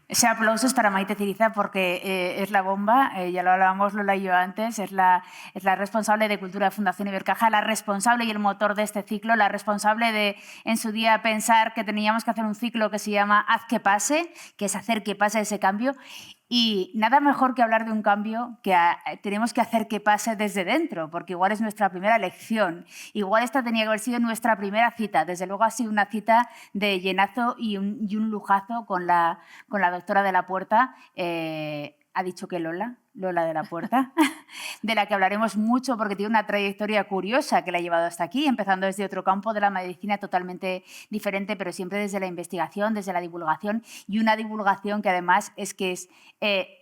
Ese aplauso es para Maite Ciriza porque es la bomba, ya lo hablábamos Lola y yo antes, es la responsable de Cultura de Fundación Ibercaja, la responsable y el motor de este ciclo, la responsable de en su día pensar que teníamos que hacer un ciclo que se llama Haz que pase, que es hacer que pase ese cambio. Y nada mejor que hablar de un cambio que tenemos que hacer que pase desde dentro, porque igual es nuestra primera lección, igual esta tenía que haber sido nuestra primera cita, desde luego ha sido una cita de llenazo y un lujazo con la doctora de la Puerta. Ha dicho que Lola de la Puerta, de la que hablaremos mucho porque tiene una trayectoria curiosa que la ha llevado hasta aquí, empezando desde otro campo de la medicina totalmente diferente, pero siempre desde la investigación, desde la divulgación, y una divulgación que además es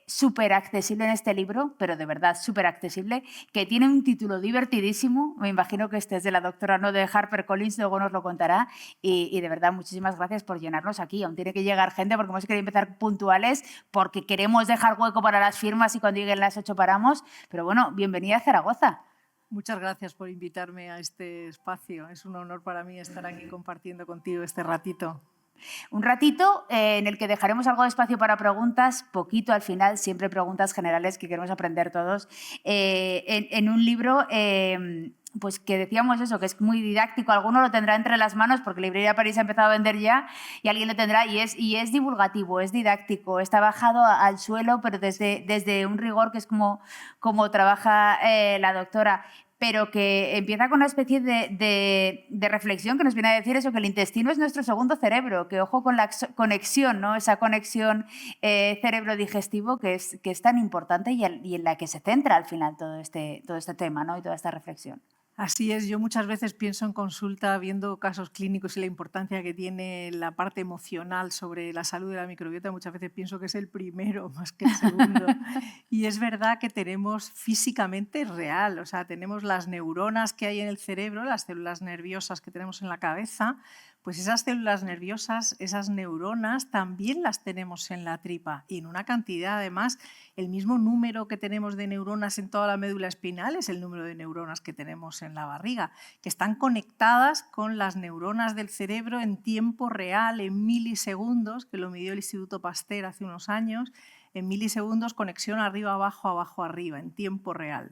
súper accesible en este libro, pero de verdad súper accesible, que tiene un título divertidísimo, me imagino que este es de la doctora, no de HarperCollins, luego nos lo contará, y de verdad muchísimas gracias por llenarnos aquí. Aún tiene que llegar gente porque hemos querido empezar puntuales, porque queremos dejar hueco para las firmas y cuando lleguen las 8 paramos, pero bueno, bienvenida a Zaragoza. Muchas gracias por invitarme a este espacio. Es un honor para mí estar aquí compartiendo contigo este ratito. Un ratito en el que dejaremos algo de espacio para preguntas, poquito al final, siempre preguntas generales que queremos aprender todos. En un libro pues que decíamos eso, que es muy didáctico, alguno lo tendrá entre las manos porque Librería París ha empezado a vender ya y alguien lo tendrá y es divulgativo, es didáctico, está bajado al suelo, pero desde un rigor que es como trabaja la doctora, pero que empieza con una especie de reflexión que nos viene a decir eso, que el intestino es nuestro segundo cerebro, que ojo con la conexión, ¿no? Esa conexión cerebro-digestivo que es tan importante y en la que se centra al final todo este tema, ¿no? Y toda esta reflexión. Así es, yo muchas veces pienso en consulta, viendo casos clínicos y la importancia que tiene la parte emocional sobre la salud de la microbiota, muchas veces pienso que es el primero más que el segundo. Y es verdad que tenemos físicamente real, o sea, tenemos las neuronas que hay en el cerebro, las células nerviosas que tenemos en la cabeza, pues esas células nerviosas, esas neuronas, también las tenemos en la tripa y en una cantidad, además, el mismo número que tenemos de neuronas en toda la médula espinal es el número de neuronas que tenemos en la barriga, que están conectadas con las neuronas del cerebro en tiempo real, en milisegundos, que lo midió el Instituto Pasteur hace unos años, en milisegundos, conexión arriba, abajo, abajo, arriba, en tiempo real.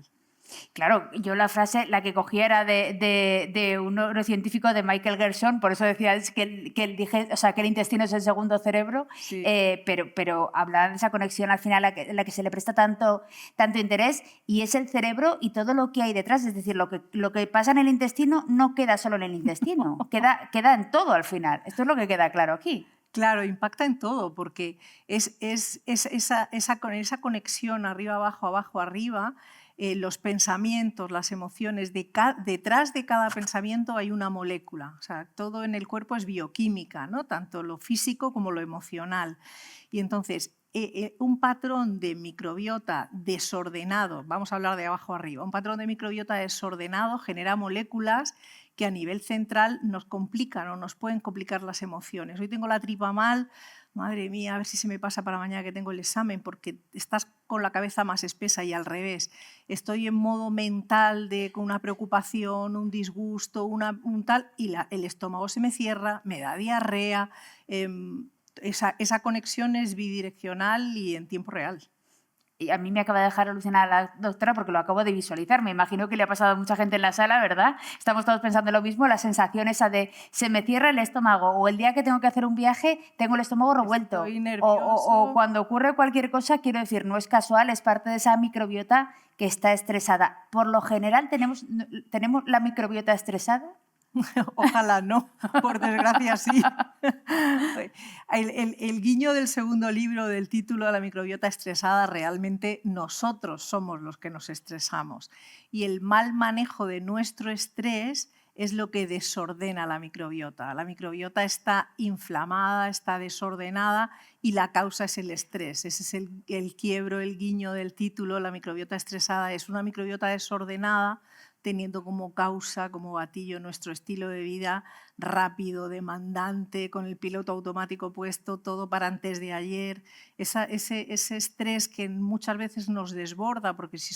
Claro, yo la frase, la que cogía era de un neurocientífico de Michael Gerson, por eso decía que el intestino es el segundo cerebro, sí. pero hablar de esa conexión al final a la que se le presta tanto interés, y es el cerebro y todo lo que hay detrás, es decir, lo que pasa en el intestino no queda solo en el intestino, queda en todo al final. Esto es lo que queda claro aquí. Claro, impacta en todo, porque es esa conexión arriba, abajo, abajo, arriba, los pensamientos, las emociones, detrás de cada pensamiento hay una molécula. O sea, todo en el cuerpo es bioquímica, ¿no? Tanto lo físico como lo emocional. Y entonces, un patrón de microbiota desordenado, vamos a hablar de abajo arriba, un patrón de microbiota desordenado genera moléculas que a nivel central nos complican o nos pueden complicar las emociones. Hoy tengo la tripa mal, madre mía, a ver si se me pasa para mañana que tengo el examen, porque estás con la cabeza más espesa, y al revés. Estoy en modo mental con una preocupación, un disgusto, un tal, y el estómago se me cierra, me da diarrea. Esa conexión es bidireccional y en tiempo real. Y a mí me acaba de dejar alucinada la doctora porque lo acabo de visualizar. Me imagino que le ha pasado a mucha gente en la sala, ¿verdad? Estamos todos pensando lo mismo, la sensación esa de se me cierra el estómago, o el día que tengo que hacer un viaje tengo el estómago revuelto. Estoy nervioso. O cuando ocurre cualquier cosa, quiero decir, no es casual, es parte de esa microbiota que está estresada. Por lo general, ¿tenemos la microbiota estresada? Ojalá no, por desgracia sí. El guiño del segundo libro, del título de la microbiota estresada, realmente nosotros somos los que nos estresamos. Y el mal manejo de nuestro estrés es lo que desordena la microbiota. La microbiota está inflamada, está desordenada y la causa es el estrés. Ese es el quiebro, el guiño del título. La microbiota estresada es una microbiota desordenada, teniendo como causa, como gatillo, nuestro estilo de vida rápido, demandante, con el piloto automático puesto, todo para antes de ayer, ese estrés que muchas veces nos desborda, porque si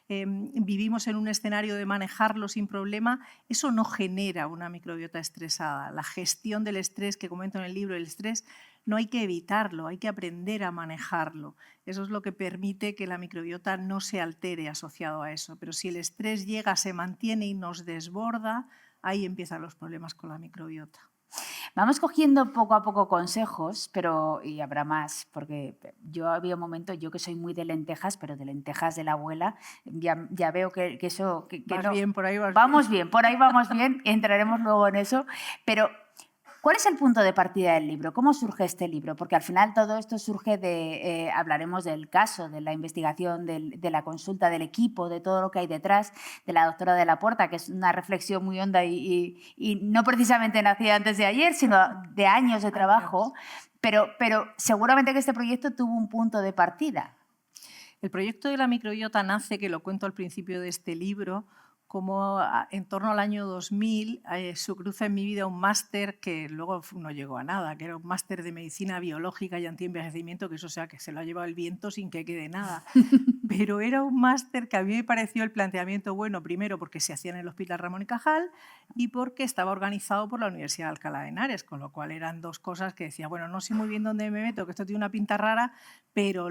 vivimos en un escenario de manejarlo sin problema, eso no genera una microbiota estresada. La gestión del estrés que comento en el libro, el estrés no hay que evitarlo, hay que aprender a manejarlo. Eso es lo que permite que la microbiota no se altere asociado a eso. Pero si el estrés llega, se mantiene y nos desborda, ahí empiezan los problemas con la microbiota. Vamos cogiendo poco a poco consejos, y habrá más, porque yo había un momento, yo que soy muy de lentejas, pero de lentejas de la abuela, ya veo que eso... Que Vas no, bien, por ahí vas vamos bien, por ahí vamos bien, entraremos luego en eso, pero... ¿Cuál es el punto de partida del libro? ¿Cómo surge este libro? Porque al final todo esto surge de, hablaremos del caso, de la investigación, de la consulta, del equipo, de todo lo que hay detrás, de la doctora de la Puerta, que es una reflexión muy honda y no precisamente nacida antes de ayer, sino de años de trabajo, pero seguramente que este proyecto tuvo un punto de partida. El proyecto de la microbiota nace, que lo cuento al principio de este libro, como en torno al año 2000 se cruza en mi vida un máster que luego no llegó a nada, que era un máster de medicina biológica y antienvejecimiento, que eso sea que se lo ha llevado el viento sin que quede nada. Pero era un máster que a mí me pareció el planteamiento bueno, primero porque se hacía en el Hospital Ramón y Cajal y porque estaba organizado por la Universidad de Alcalá de Henares, con lo cual eran dos cosas que decía, bueno, no sé muy bien dónde me meto, que esto tiene una pinta rara, pero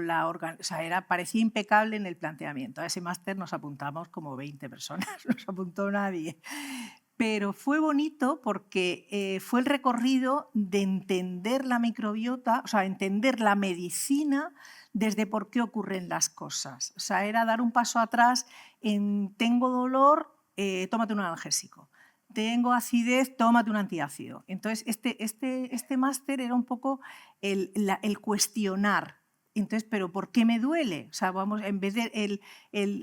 parecía impecable en el planteamiento. A ese máster nos apuntamos como 20 personas, no se apuntó nadie. Pero fue bonito porque fue el recorrido de entender la microbiota, o sea, entender la medicina desde por qué ocurren las cosas. O sea, era dar un paso atrás en tengo dolor, tómate un analgésico. Tengo acidez, tómate un antiácido. Entonces, este máster era un poco el cuestionar. Entonces, ¿pero por qué me duele? O sea, vamos, en vez de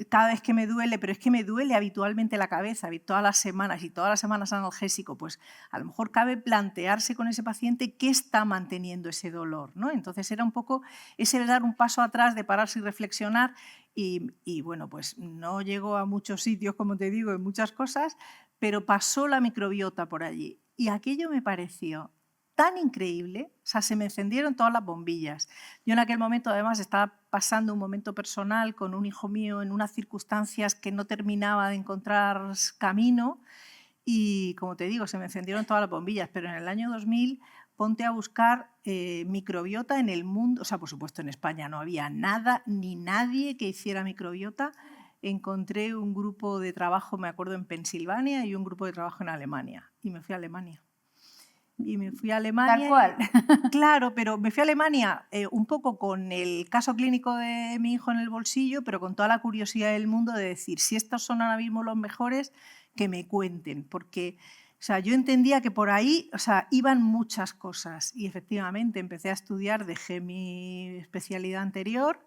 cada vez que me duele, pero es que me duele habitualmente la cabeza, todas las semanas y todas las semanas analgésico, pues a lo mejor cabe plantearse con ese paciente qué está manteniendo ese dolor, ¿no? Entonces era un poco ese dar un paso atrás, de pararse y reflexionar y bueno, pues no llegó a muchos sitios, como te digo, en muchas cosas, pero pasó la microbiota por allí y aquello me pareció tan increíble, o sea, se me encendieron todas las bombillas. Yo en aquel momento además estaba pasando un momento personal con un hijo mío en unas circunstancias que no terminaba de encontrar camino y, como te digo, se me encendieron todas las bombillas, pero en el año 2000 ponte a buscar microbiota en el mundo, o sea, por supuesto en España no había nada ni nadie que hiciera microbiota. Encontré un grupo de trabajo, me acuerdo, en Pensilvania y un grupo de trabajo en Alemania y me fui a Alemania. Y me fui a Alemania. Tal cual. Claro, pero me fui a Alemania un poco con el caso clínico de mi hijo en el bolsillo, pero con toda la curiosidad del mundo de decir, si estos son ahora mismo los mejores, que me cuenten. Porque o sea, yo entendía que por ahí iban muchas cosas y efectivamente empecé a estudiar, dejé mi especialidad anterior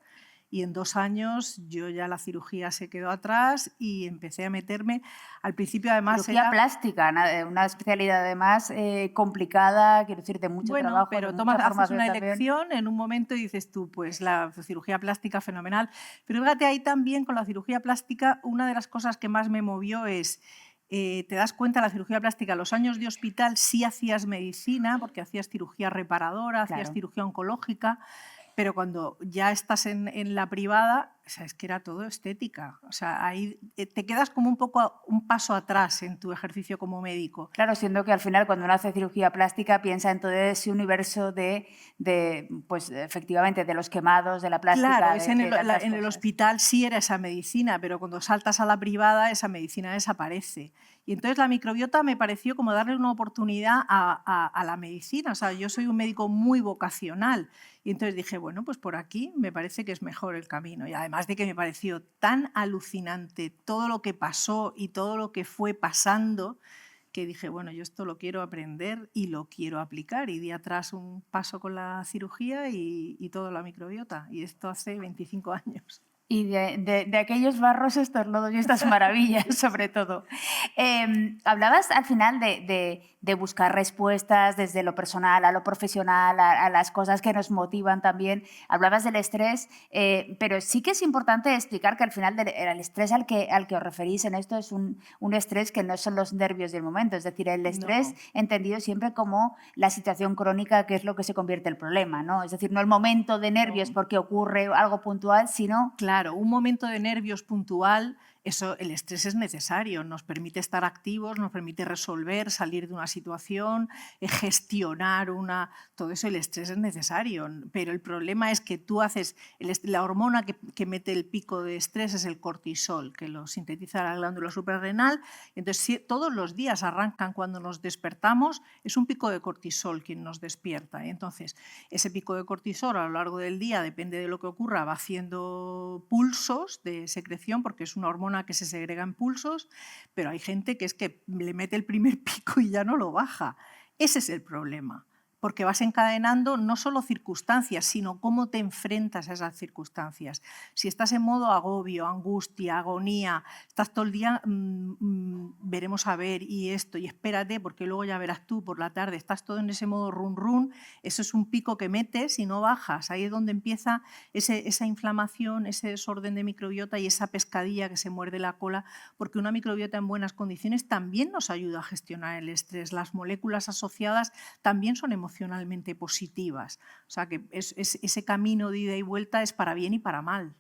y en 2 años yo ya la cirugía se quedó atrás y empecé a meterme. Al principio además cirugía plástica, una especialidad además complicada, quiero decir, de mucho trabajo, pero de mucha haces una también. elección en un momento y dices tú, pues la cirugía plástica fenomenal. Pero fíjate, ahí también con la cirugía plástica una de las cosas que más me movió es te das cuenta, la cirugía plástica, los años de hospital sí hacías medicina, porque hacías cirugía reparadora, hacías cirugía oncológica, pero cuando ya estás en la privada, o sea, es que era todo estética. O sea, ahí te quedas como un poco un paso atrás en tu ejercicio como médico. Claro, siendo que al final cuando uno hace cirugía plástica piensa en todo ese universo pues efectivamente, de los quemados, de la plástica. Claro, en el hospital sí era esa medicina, pero cuando saltas a la privada esa medicina desaparece. Y entonces la microbiota me pareció como darle una oportunidad a la medicina. O sea, yo soy un médico muy vocacional y entonces dije, bueno, pues por aquí me parece que es mejor el camino. Y además de que me pareció tan alucinante todo lo que pasó y todo lo que fue pasando, que dije, bueno, yo esto lo quiero aprender y lo quiero aplicar. Y di atrás un paso con la cirugía y toda la microbiota. Y esto hace 25 años. Y de aquellos barros estos lodos y estas maravillas, sobre todo. Hablabas al final de buscar respuestas desde lo personal a lo profesional, a las cosas que nos motivan también. Hablabas del estrés, pero sí que es importante explicar que al final el estrés al que os referís en esto es un estrés que no son los nervios del momento, es decir, el estrés entendido siempre como la situación crónica, que es lo que se convierte en el problema, ¿no? Es decir, no el momento de nervios porque ocurre algo puntual, sino... Claro, un momento de nervios puntual Eso, el estrés es necesario, nos permite estar activos, nos permite resolver, salir de una situación, gestionar una... Todo eso, el estrés es necesario, pero el problema es que tú haces... La hormona que mete el pico de estrés es el cortisol, que lo sintetiza la glándula suprarrenal. Entonces, si todos los días arrancan cuando nos despertamos, es un pico de cortisol quien nos despierta. Entonces, ese pico de cortisol a lo largo del día, depende de lo que ocurra, va haciendo pulsos de secreción, porque es una hormona que se segrega en pulsos, pero hay gente que es que le mete el primer pico y ya no lo baja. Ese es el problema, porque vas encadenando no solo circunstancias, sino cómo te enfrentas a esas circunstancias. Si estás en modo agobio, angustia, agonía, estás todo el día, veremos a ver y esto, y espérate, porque luego ya verás tú por la tarde, estás todo en ese modo run run, eso es un pico que metes y no bajas. Ahí es donde empieza esa inflamación, ese desorden de microbiota y esa pescadilla que se muerde la cola, porque una microbiota en buenas condiciones también nos ayuda a gestionar el estrés. Las moléculas asociadas también son emocionalmente positivas. O sea que ese camino de ida y vuelta es para bien y para mal.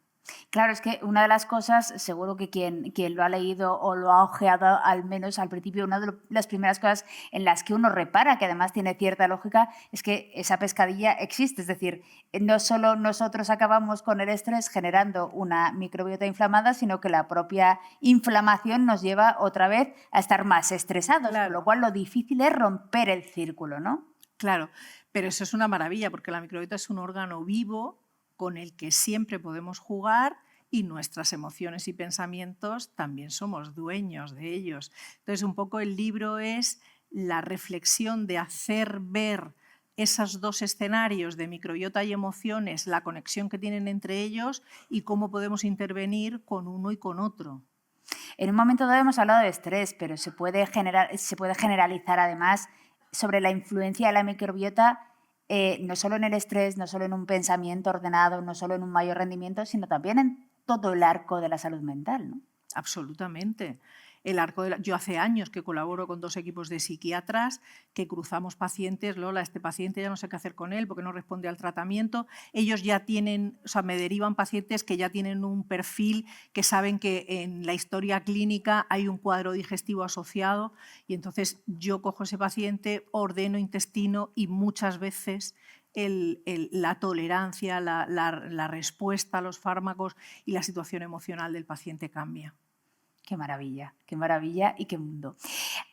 Claro, es que una de las cosas, seguro que quien lo ha leído o lo ha ojeado al menos al principio, una de las primeras cosas en las que uno repara, que además tiene cierta lógica, es que esa pescadilla existe. Es decir, no solo nosotros acabamos con el estrés generando una microbiota inflamada, sino que la propia inflamación nos lleva otra vez a estar más estresados, Claro. con lo cual lo difícil es romper el círculo, ¿no? Claro, pero eso es una maravilla, porque la microbiota es un órgano vivo con el que siempre podemos jugar y nuestras emociones y pensamientos también somos dueños de ellos. Entonces, un poco el libro es la reflexión de hacer ver esos dos escenarios de microbiota y emociones, la conexión que tienen entre ellos y cómo podemos intervenir con uno y con otro. En un momento dado hemos hablado de estrés, pero se puede generalizar además sobre la influencia de la microbiota, no solo en el estrés, no solo en un pensamiento ordenado, no solo en un mayor rendimiento, sino también en todo el arco de la salud mental, ¿no? Absolutamente. Yo hace años que colaboro con 2 equipos de psiquiatras que cruzamos pacientes. Lola, este paciente ya no sé qué hacer con él porque no responde al tratamiento. Ellos ya tienen, o sea, me derivan pacientes que ya tienen un perfil, que saben que en la historia clínica hay un cuadro digestivo asociado, y entonces yo cojo ese paciente, ordeno intestino y muchas veces la tolerancia, la respuesta a los fármacos y la situación emocional del paciente cambia. Qué maravilla y qué mundo.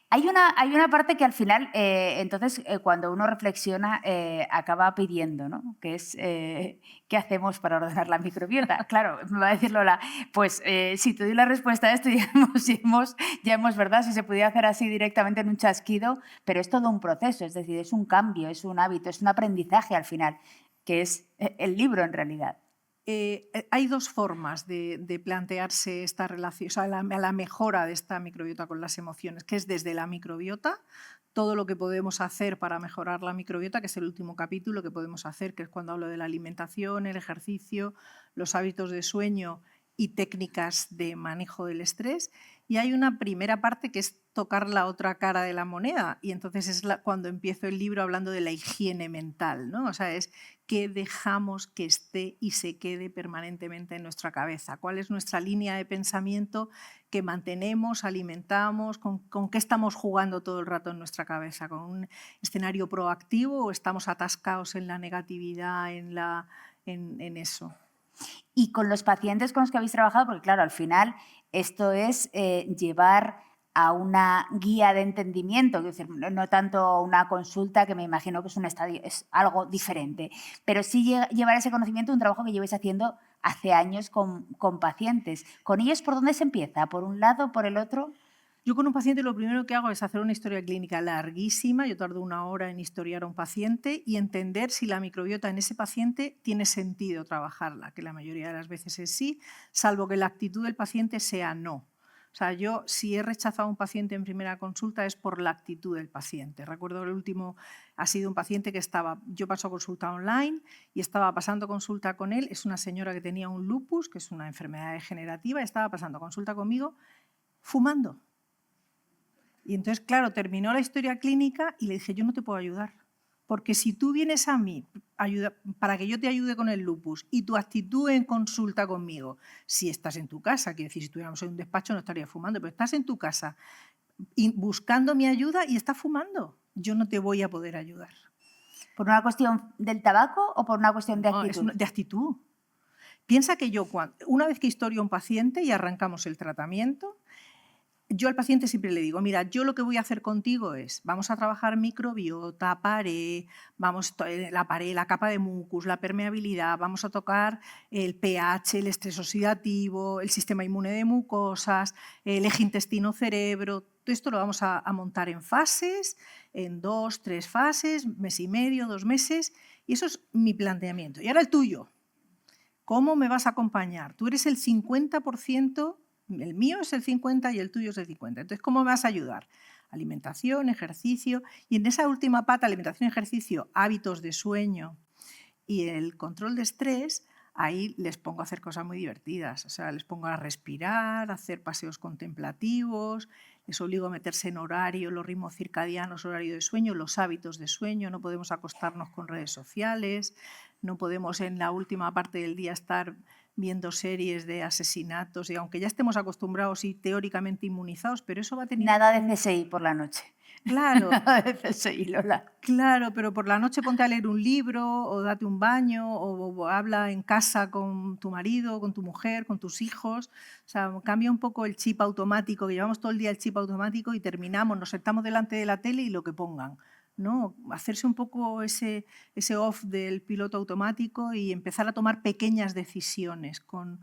Hay una parte que al final, entonces, cuando uno reflexiona, acaba pidiendo, ¿no? Que es, ¿qué hacemos para ordenar la microbiota? Claro, me va a decir Lola, pues si te doy la respuesta a esto, ya hemos, ¿verdad? Si se pudiera hacer así directamente en un chasquido, pero es todo un proceso, es decir, es un cambio, es un hábito, es un aprendizaje al final, que es el libro en realidad. Hay 2 formas de plantearse esta relación, o sea, la mejora de esta microbiota con las emociones, que es desde la microbiota, todo lo que podemos hacer para mejorar la microbiota, que es el último capítulo que podemos hacer, que es cuando hablo de la alimentación, el ejercicio, los hábitos de sueño y técnicas de manejo del estrés. Y hay una primera parte que es tocar la otra cara de la moneda, y entonces es cuando empiezo el libro hablando de la higiene mental, ¿no? O sea, es qué dejamos que esté y se quede permanentemente en nuestra cabeza, cuál es nuestra línea de pensamiento que mantenemos, alimentamos, con qué estamos jugando todo el rato en nuestra cabeza, con un escenario proactivo o estamos atascados en la negatividad, en eso. Y con los pacientes con los que habéis trabajado, porque claro, al final esto es llevar a una guía de entendimiento, es decir, no tanto una consulta, que me imagino que es un estadio, es algo diferente, pero sí llevar ese conocimiento, un trabajo que lleváis haciendo hace años con pacientes. ¿Con ellos por dónde se empieza? ¿Por un lado, por el otro? Yo con un paciente lo primero que hago es hacer una historia clínica larguísima, yo tardo 1 hora en historiar a un paciente y entender si la microbiota en ese paciente tiene sentido trabajarla, que la mayoría de las veces es sí, salvo que la actitud del paciente sea no. O sea, yo si he rechazado a un paciente en primera consulta es por la actitud del paciente. Recuerdo el último ha sido un paciente que yo paso consulta online y estaba pasando consulta con él, es una señora que tenía un lupus, que es una enfermedad degenerativa, estaba pasando consulta conmigo fumando. Y entonces, claro, terminó la historia clínica y le dije, yo no te puedo ayudar, Porque si tú vienes a mí para que yo te ayude con el lupus y tu actitud en consulta conmigo, si estás en tu casa, quiero decir, si estuviéramos en un despacho no estaría fumando, pero estás en tu casa buscando mi ayuda y estás fumando, yo no te voy a poder ayudar. ¿Por una cuestión del tabaco o por una cuestión de actitud? No, de actitud. Piensa que yo, una vez que historio a un paciente y arrancamos el tratamiento, yo al paciente siempre le digo, mira, yo lo que voy a hacer contigo es, vamos a trabajar microbiota, pared, la pared, la capa de mucus, la permeabilidad, vamos a tocar el pH, el estrés oxidativo, el sistema inmune de mucosas, el eje intestino-cerebro. Todo esto lo vamos a montar en fases, en 2, 3 fases, mes y medio, 2 meses, y eso es mi planteamiento. Y ahora el tuyo. ¿Cómo me vas a acompañar? Tú eres el 50%, el mío es el 50% y el tuyo es el 50%. Entonces, ¿cómo me vas a ayudar? Alimentación, ejercicio, y en esa última pata, alimentación, ejercicio, hábitos de sueño y el control de estrés, ahí les pongo a hacer cosas muy divertidas. O sea, les pongo a respirar, a hacer paseos contemplativos, les obligo a meterse en horario, los ritmos circadianos, horario de sueño, los hábitos de sueño, no podemos acostarnos con redes sociales, no podemos en la última parte del día estar viendo series de asesinatos, y aunque ya estemos acostumbrados y teóricamente inmunizados, pero eso va a tener... Nada de CSI por la noche. Claro. Nada de CSI, Lola. Claro, pero por la noche ponte a leer un libro o date un baño o habla en casa con tu marido, con tu mujer, con tus hijos. O sea, cambia un poco el chip automático, que llevamos todo el día el chip automático y terminamos, nos sentamos delante de la tele y lo que pongan, ¿no? Hacerse un poco ese off del piloto automático y empezar a tomar pequeñas decisiones con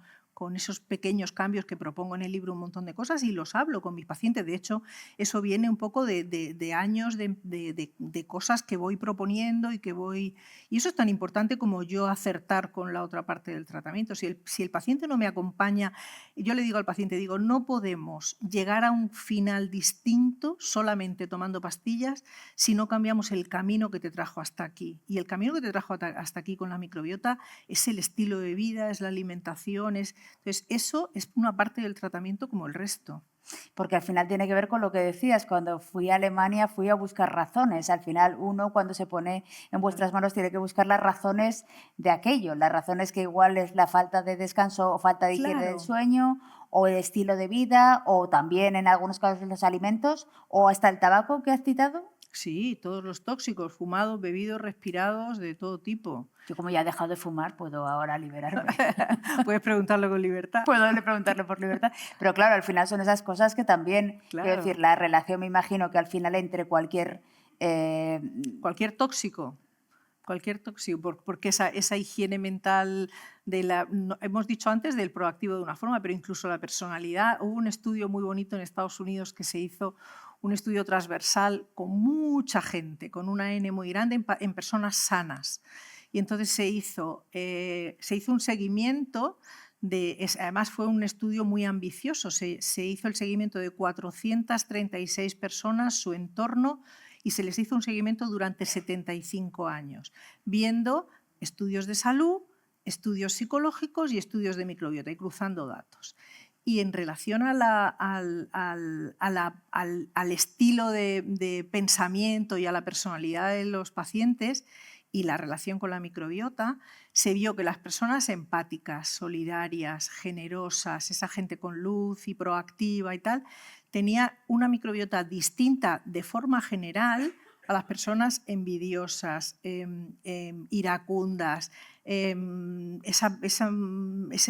esos pequeños cambios que propongo en el libro, un montón de cosas, y los hablo con mis pacientes. De hecho, eso viene un poco de años de cosas que voy proponiendo y que voy... Y eso es tan importante como yo acertar con la otra parte del tratamiento. Si el paciente no me acompaña, yo le digo al paciente, digo, no podemos llegar a un final distinto solamente tomando pastillas si no cambiamos el camino que te trajo hasta aquí. Y el camino que te trajo hasta aquí con la microbiota es el estilo de vida, es la alimentación, entonces, eso es una parte del tratamiento como el resto. Porque al final tiene que ver con lo que decías, cuando fui a Alemania fui a buscar razones. Al final uno cuando se pone en vuestras manos tiene que buscar las razones de aquello, las razones que igual es la falta de descanso o falta de higiene del sueño o el estilo de vida o también en algunos casos los alimentos o hasta el tabaco que has citado. Sí, todos los tóxicos, fumados, bebidos, respirados, de todo tipo. Yo como ya he dejado de fumar, puedo ahora liberarme. Puedes preguntarlo con libertad. Puedo preguntarlo por libertad. Pero claro, al final son esas cosas que también, claro. Quiero decir, la relación me imagino que al final entre cualquier tóxico, porque esa higiene mental, hemos dicho antes del proactivo de una forma, pero incluso la personalidad. Hubo un estudio muy bonito en Estados Unidos que se hizo, un estudio transversal con mucha gente, con una N muy grande en personas sanas. Y entonces se hizo un seguimiento, además fue un estudio muy ambicioso, se hizo el seguimiento de 436 personas, su entorno, y se les hizo un seguimiento durante 75 años, viendo estudios de salud, estudios psicológicos y estudios de microbiota y cruzando datos. Y en relación al estilo de pensamiento y a la personalidad de los pacientes y la relación con la microbiota, se vio que las personas empáticas, solidarias, generosas, esa gente con luz y proactiva y tal, tenía una microbiota distinta de forma general a las personas envidiosas, iracundas, ese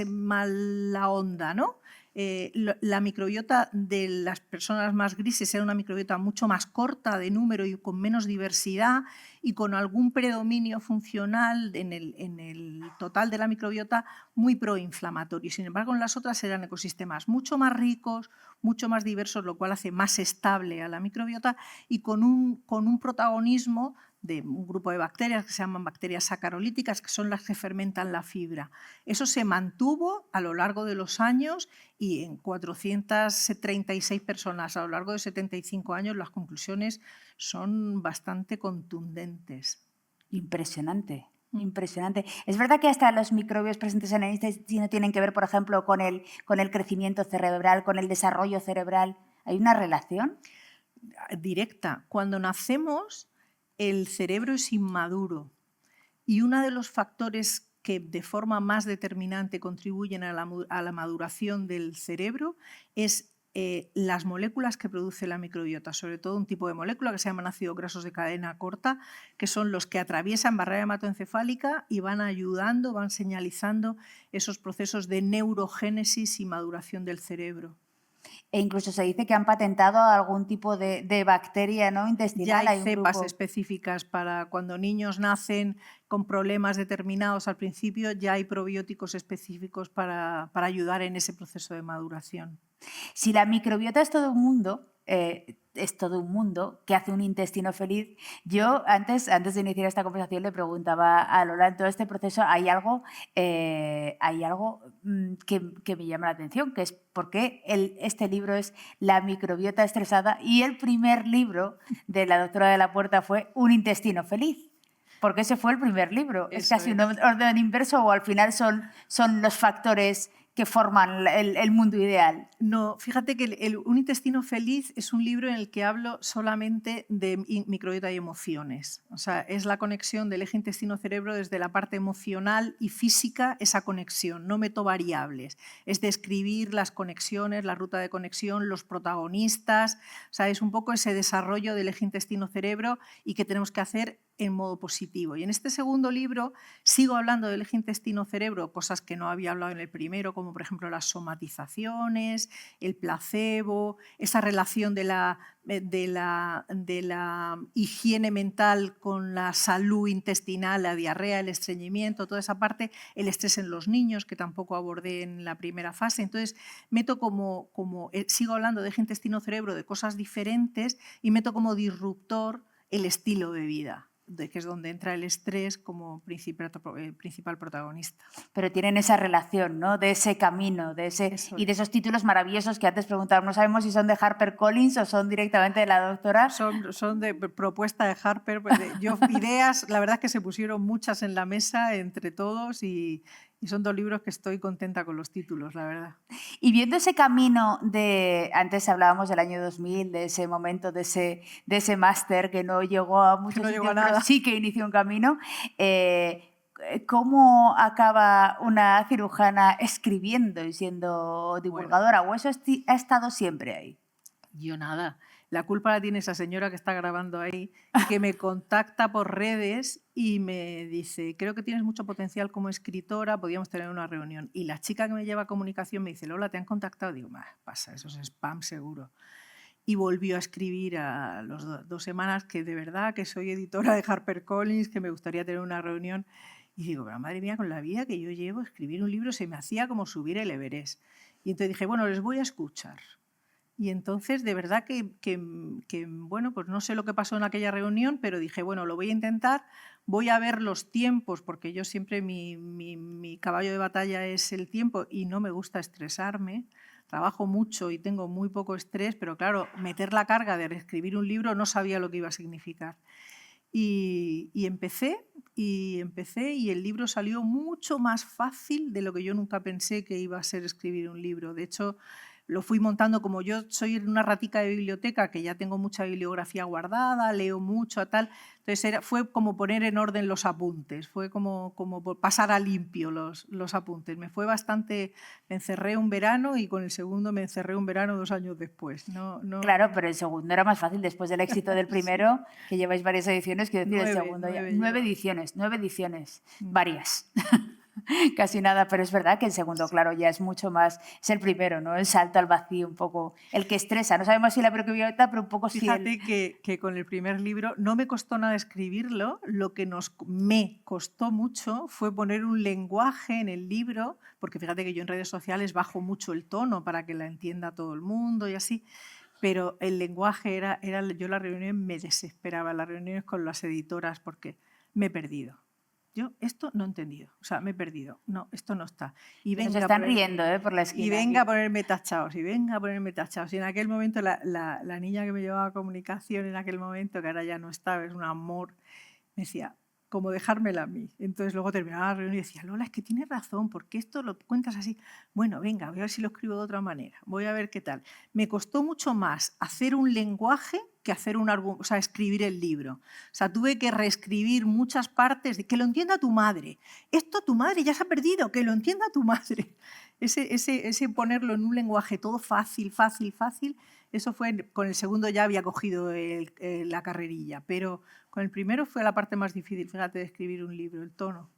mala onda, ¿no? La microbiota de las personas más grises era una microbiota mucho más corta de número y con menos diversidad y con algún predominio funcional en el total de la microbiota muy proinflamatorio. Sin embargo, en las otras eran ecosistemas mucho más ricos, mucho más diversos, lo cual hace más estable a la microbiota y con un protagonismo de un grupo de bacterias que se llaman bacterias sacarolíticas, que son las que fermentan la fibra. Eso se mantuvo a lo largo de los años y en 436 personas a lo largo de 75 años las conclusiones son bastante contundentes. Impresionante. Impresionante. Es verdad que hasta los microbios presentes en el intestino tienen que ver, por ejemplo, con el crecimiento cerebral, con el desarrollo cerebral. ¿Hay una relación? Directa. Cuando nacemos, el cerebro es inmaduro y uno de los factores que de forma más determinante contribuyen a la maduración del cerebro es las moléculas que produce la microbiota, sobre todo un tipo de molécula que se llaman ácidos grasos de cadena corta, que son los que atraviesan barrera hematoencefálica y van ayudando, van señalizando esos procesos de neurogénesis y maduración del cerebro. E incluso se dice que han patentado algún tipo de bacteria, ¿no?, intestinal. Ya hay un cepas grupo. específicas para cuando niños nacen con problemas determinados al principio, ya hay probióticos específicos para ayudar en ese proceso de maduración. Si la microbiota es todo un mundo, ¿qué hace un intestino feliz? Yo antes de iniciar esta conversación le preguntaba a Lola, en todo este proceso hay algo que me llama la atención, que es por qué este libro es La microbiota estresada y el primer libro de la doctora de la Puerta fue Un intestino feliz. Porque ese fue el primer libro. ¿Es casi un orden inverso o al final son los factores que forman el mundo ideal? No, fíjate que Un intestino feliz es un libro en el que hablo solamente de microbiota y emociones. O sea, es la conexión del eje intestino-cerebro desde la parte emocional y física, esa conexión. No meto variables. Es describir las conexiones, la ruta de conexión, los protagonistas. O sea, es un poco ese desarrollo del eje intestino-cerebro y que tenemos que hacer en modo positivo. Y en este segundo libro sigo hablando del eje intestino-cerebro, cosas que no había hablado en el primero, como por ejemplo las somatizaciones, el placebo, esa relación de la higiene mental con la salud intestinal, la diarrea, el estreñimiento, toda esa parte, el estrés en los niños, que tampoco abordé en la primera fase. Entonces, meto sigo hablando de eje intestino-cerebro, de cosas diferentes, y meto como disruptor el estilo de vida, que es donde entra el estrés como principal protagonista. Pero tienen esa relación, ¿no?, de ese camino, y de esos títulos maravillosos que antes preguntábamos. No sabemos si son de HarperCollins o son directamente de la doctora. Son de propuesta de Harper. Ideas, la verdad es que se pusieron muchas en la mesa entre todos y son 2 libros que estoy contenta con los títulos, la verdad. Y viendo ese camino antes hablábamos del año 2000, de ese momento, de ese máster que no llegó a muchos sitios, pero sí que inició un camino, ¿cómo acaba una cirujana escribiendo y siendo divulgadora? ¿O eso ha estado siempre ahí? Yo nada. La culpa la tiene esa señora que está grabando ahí, que me contacta por redes y me dice, creo que tienes mucho potencial como escritora, podríamos tener una reunión. Y la chica que me lleva a comunicación me dice, Lola, ¿te han contactado? Digo, pasa, eso es spam seguro. Y volvió a escribir a las 2 semanas que de verdad que soy editora de HarperCollins, que me gustaría tener una reunión. Y digo, pero madre mía, con la vida que yo llevo, escribir un libro se me hacía como subir el Everest. Y entonces dije, bueno, les voy a escuchar. Y entonces, de verdad bueno, pues no sé lo que pasó en aquella reunión, pero dije, bueno, lo voy a intentar, voy a ver los tiempos, porque yo siempre mi caballo de batalla es el tiempo y no me gusta estresarme. Trabajo mucho y tengo muy poco estrés, pero claro, meter la carga de escribir un libro no sabía lo que iba a significar. Y empecé y el libro salió mucho más fácil de lo que yo nunca pensé que iba a ser escribir un libro. De hecho, lo fui montando como yo soy una ratica de biblioteca, que ya tengo mucha bibliografía guardada, leo mucho, tal. Entonces fue como poner en orden los apuntes, fue como pasar a limpio los apuntes. Me encerré un verano y con el segundo me encerré un verano 2 años después. Claro, pero el segundo era más fácil después del éxito del primero, sí. Que lleváis varias ediciones, quiero decir, el segundo ya. 9 ediciones, varias. Casi nada, pero es verdad que el segundo, claro, ya es mucho más, es el primero, ¿no? El salto al vacío, un poco, el que estresa. No sabemos si la microbiota, pero un poco sí. Fíjate que con el primer libro no me costó nada escribirlo, lo que me costó mucho fue poner un lenguaje en el libro, porque fíjate que yo en redes sociales bajo mucho el tono para que la entienda todo el mundo y así, pero el lenguaje yo la reunión me desesperaba, las reuniones con las editoras, porque me he perdido. Yo esto no he entendido, o sea, me he perdido. No, esto no está. Y venga se están riendo por la esquina. Y venga a ponerme tachados, y venga a ponerme tachados. Y en aquel momento la niña que me llevaba a comunicación en aquel momento, que ahora ya no está, es un amor, me decía, como dejármela a mí. Entonces luego terminaba la reunión y decía, Lola, es que tienes razón, ¿por qué esto lo cuentas así? Bueno, venga, voy a ver si lo escribo de otra manera, voy a ver qué tal. Me costó mucho más hacer un lenguaje que hacer o sea, escribir el libro. O sea, tuve que reescribir muchas partes, que lo entienda tu madre. Esto tu madre ya se ha perdido, que lo entienda tu madre. Ese ponerlo en un lenguaje todo fácil, fácil, fácil, eso fue, con el segundo ya había cogido la carrerilla, pero con el primero fue la parte más difícil, fíjate, de escribir un libro, el tono.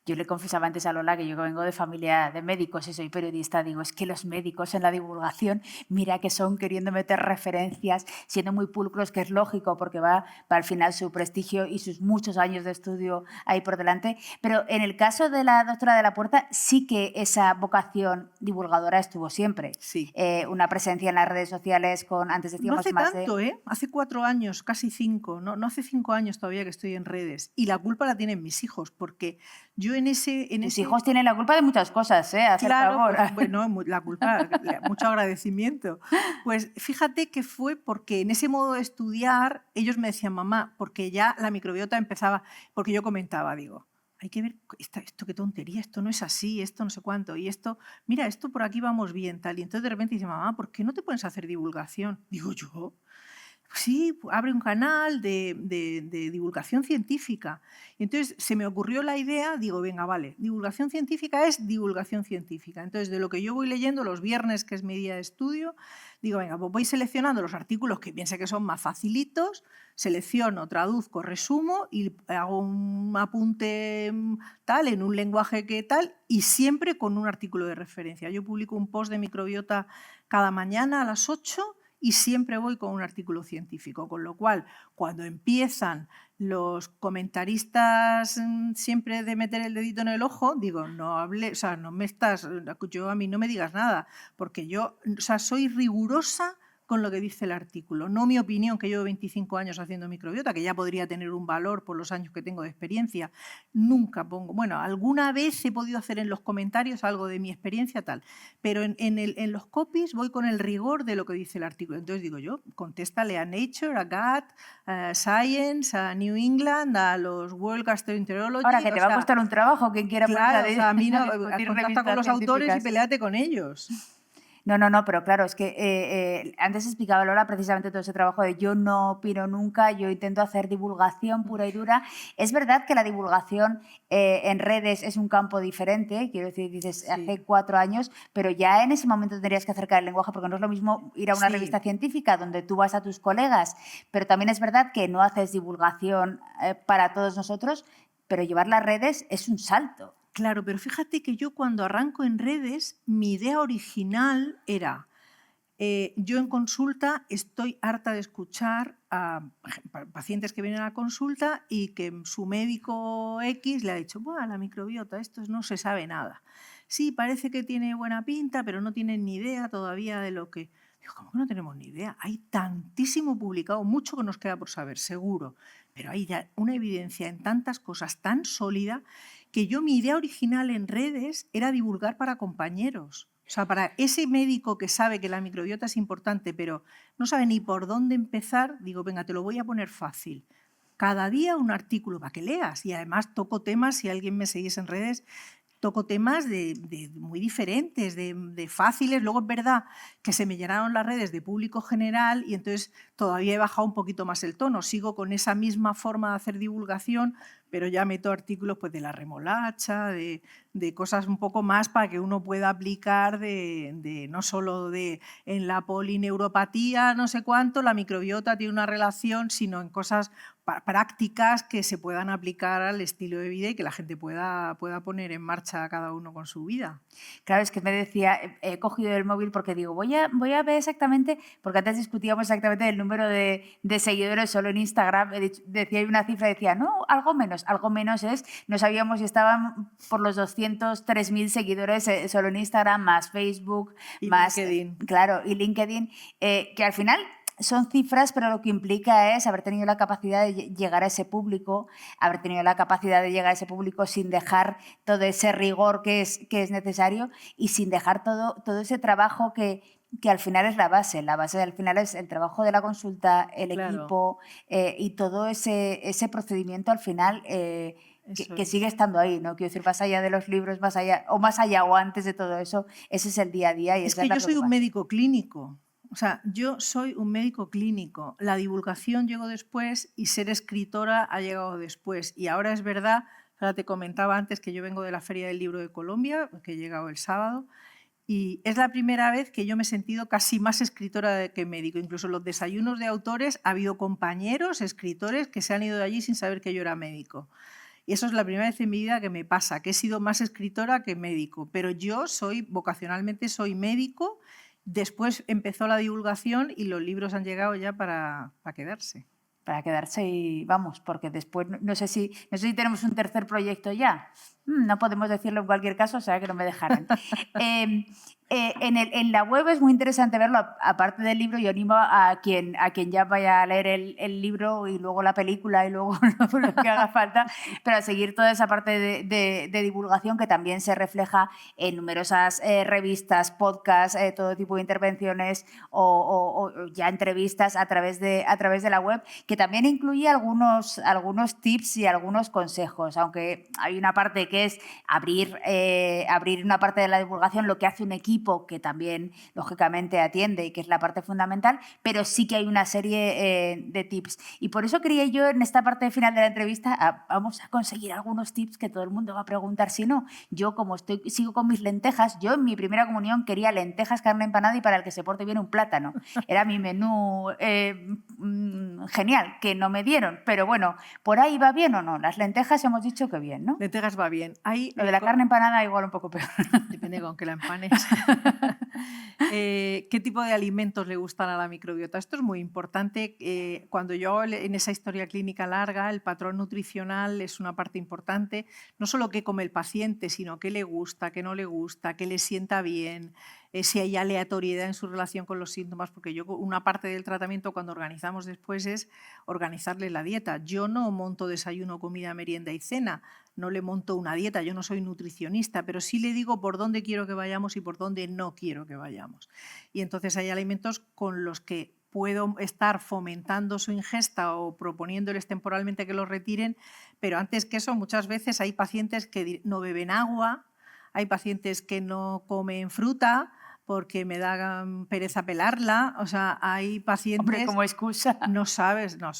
Yo le confesaba antes a Lola que yo vengo de familia de médicos y soy periodista. Digo, es que los médicos en la divulgación, mira que son queriendo meter referencias, siendo muy pulcros, que es lógico porque va al final su prestigio y sus muchos años de estudio ahí por delante. Pero en el caso de la doctora de la Puerta, sí que esa vocación divulgadora estuvo siempre. Sí. Una presencia en las redes sociales con, antes decíamos, no hace más tanto, de... Hace 4 años, casi 5, no hace 5 años todavía que estoy en redes. Y la culpa la tienen mis hijos, porque yo en ese... Tus hijos tienen la culpa de muchas cosas, ¿eh? Hacer Claro, favor. pues, bueno, la culpa, mucho agradecimiento. Pues fíjate que fue porque en ese modo de estudiar ellos me decían, mamá, porque ya la microbiota empezaba, porque yo comentaba, digo, hay que ver esto qué tontería, esto no es así, esto no sé cuánto, y esto, mira, esto por aquí vamos bien, tal. Y entonces de repente dice, mamá, ¿por qué no te pones a hacer divulgación? Digo, ¿yo? Sí, abre un canal de divulgación científica. Y entonces se me ocurrió la idea, digo, venga, vale, divulgación científica es divulgación científica. Entonces, de lo que yo voy leyendo los viernes, que es mi día de estudio, digo, venga, pues voy seleccionando los artículos que piense que son más facilitos, selecciono, traduzco, resumo y hago un apunte tal en un lenguaje que tal y siempre con un artículo de referencia. Yo publico un post de microbiota cada mañana a las 8 y siempre voy con un artículo científico, con lo cual cuando empiezan los comentaristas siempre de meter el dedito en el ojo, digo, no hable, o sea, no me estás, yo a mí no me digas nada, porque yo, o sea, soy rigurosa con lo que dice el artículo, no mi opinión, que llevo 25 años haciendo microbiota, que ya podría tener un valor por los años que tengo de experiencia. Nunca pongo, bueno, alguna vez he podido hacer en los comentarios algo de mi experiencia tal, pero en los copies voy con el rigor de lo que dice el artículo. Entonces digo yo, contéstale a Nature, a Gut, a Science, a New England, a los World Gastroenterology. Ahora que te va a costar un trabajo, quien quiera claro, o sea, a mí no, discutir contacta con los autores y peleate con ellos. No, pero claro, es que antes explicaba Lola precisamente todo ese trabajo de yo no opino nunca, yo intento hacer divulgación pura y dura. Es verdad que la divulgación en redes es un campo diferente, quiero decir, dices, Sí. hace 4 años, pero ya en ese momento tendrías que acercar el lenguaje, porque no es lo mismo ir a una Sí. revista científica donde tú vas a tus colegas, pero también es verdad que no haces divulgación para todos nosotros, pero llevar las redes es un salto. Claro, pero fíjate que yo cuando arranco en redes, mi idea original era, yo en consulta estoy harta de escuchar a pacientes que vienen a la consulta y que su médico X le ha dicho, bueno, la microbiota, esto no se sabe nada. Sí, parece que tiene buena pinta, pero no tienen ni idea todavía de lo que... Digo, ¿cómo que no tenemos ni idea? Hay tantísimo publicado, mucho que nos queda por saber, seguro, pero hay ya una evidencia en tantas cosas tan sólida que yo mi idea original en redes era divulgar para compañeros. O sea, para ese médico que sabe que la microbiota es importante, pero no sabe ni por dónde empezar, digo, venga, te lo voy a poner fácil. Cada día un artículo para que leas. Y además toco temas, si alguien me seguís en redes, toco temas de muy diferentes, de fáciles. Luego es verdad que se me llenaron las redes de público general y entonces todavía he bajado un poquito más el tono. Sigo con esa misma forma de hacer divulgación, pero ya meto artículos pues, de la remolacha, de cosas un poco más para que uno pueda aplicar no solo en la polineuropatía, no sé cuánto, la microbiota tiene una relación, sino en cosas prácticas que se puedan aplicar al estilo de vida y que la gente pueda poner en marcha cada uno con su vida. Claro, es que me decía, he cogido el móvil porque digo, voy a ver exactamente, porque antes discutíamos exactamente el número de seguidores solo en Instagram, decía una cifra, decía, no, algo menos es, no sabíamos si estaban por los 203.000 seguidores solo en Instagram, más Facebook, y más LinkedIn. Claro, y LinkedIn, que al final son cifras, pero lo que implica es haber tenido la capacidad de llegar a ese público, haber tenido la capacidad de llegar a ese público sin dejar todo ese rigor que es necesario y sin dejar todo ese trabajo que al final es la base. La base al final es el trabajo de la consulta, el Claro. equipo y todo ese procedimiento al final que sigue estando ahí, ¿no? Quiero decir, más allá de los libros, más allá o antes de todo eso, ese es el día a día. Y Es que yo soy un médico clínico. O sea, yo soy un médico clínico. La divulgación llegó después y ser escritora ha llegado después. Y ahora es verdad, ahora te comentaba antes que yo vengo de la Feria del Libro de Colombia, que he llegado el sábado, y es la primera vez que yo me he sentido casi más escritora que médico. Incluso en los desayunos de autores ha habido compañeros, escritores, que se han ido de allí sin saber que yo era médico. Y eso es la primera vez en mi vida que me pasa, que he sido más escritora que médico. Pero yo vocacionalmente soy médico. Después empezó la divulgación y los libros han llegado ya para quedarse. Para quedarse y vamos, porque después no sé si tenemos un tercer proyecto ya. No podemos decirlo en cualquier caso, o sea que no me dejarán. En la web es muy interesante verlo, aparte del libro. Yo animo a quien ya vaya a leer el libro y luego la película y luego lo que haga falta, pero a seguir toda esa parte de divulgación que también se refleja en numerosas revistas, podcasts, todo tipo de intervenciones o ya entrevistas a través de la web, que también incluye algunos tips y algunos consejos, aunque hay una parte que es abrir una parte de la divulgación, lo que hace un equipo que también, lógicamente, atiende y que es la parte fundamental, pero sí que hay una serie de tips. Y por eso quería yo, en esta parte final de la entrevista, vamos a conseguir algunos tips que todo el mundo va a preguntar. Si no, yo como sigo con mis lentejas, yo en mi primera comunión quería lentejas, carne empanada y para el que se porte bien un plátano. Era mi menú genial, que no me dieron. Pero bueno, ¿por ahí va bien o no? Las lentejas hemos dicho que bien, ¿no? Lentejas va bien. Lo de la carne empanada igual un poco peor. Depende con qué la empanes. ¿Qué tipo de alimentos le gustan a la microbiota? Esto es muy importante. Cuando yo en esa historia clínica larga, el patrón nutricional es una parte importante. No solo qué come el paciente, sino qué le gusta, qué no le gusta, qué le sienta bien, si hay aleatoriedad en su relación con los síntomas, porque una parte del tratamiento cuando organizamos después es organizarle la dieta. Yo no monto desayuno, comida, merienda y cena, no le monto una dieta, yo no soy nutricionista, pero sí le digo por dónde quiero que vayamos y por dónde no quiero que vayamos. Y entonces hay alimentos con los que puedo estar fomentando su ingesta o proponiéndoles temporalmente que los retiren, pero antes que eso muchas veces hay pacientes que no beben agua, hay pacientes que no comen fruta porque me da pereza pelarla, o sea, hay pacientes... Hombre, como excusa. No sabes. No,